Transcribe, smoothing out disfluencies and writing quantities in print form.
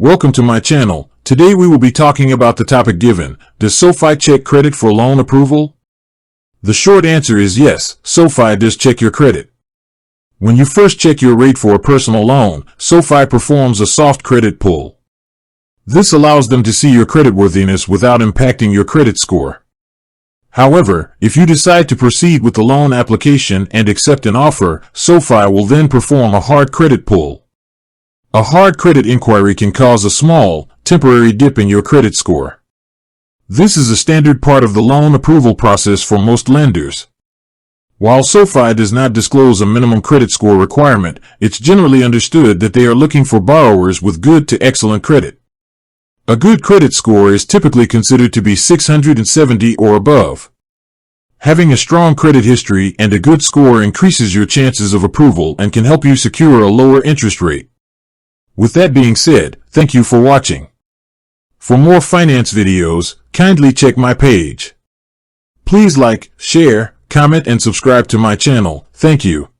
Welcome to my channel. Today we will be talking about the topic given, does SoFi check credit for loan approval? The short answer is yes, SoFi does check your credit. When you first check your rate for a personal loan, SoFi performs a soft credit pull. This allows them to see your creditworthiness without impacting your credit score. However, if you decide to proceed with the loan application and accept an offer, SoFi will then perform a hard credit pull. A hard credit inquiry can cause a small, temporary dip in your credit score. This is a standard part of the loan approval process for most lenders. While SoFi does not disclose a minimum credit score requirement, it's generally understood that they are looking for borrowers with good to excellent credit. A good credit score is typically considered to be 670 or above. Having a strong credit history and a good score increases your chances of approval and can help you secure a lower interest rate. With that being said, thank you for watching. For more finance videos, kindly check my page. Please like, share, comment and subscribe to my channel. Thank you.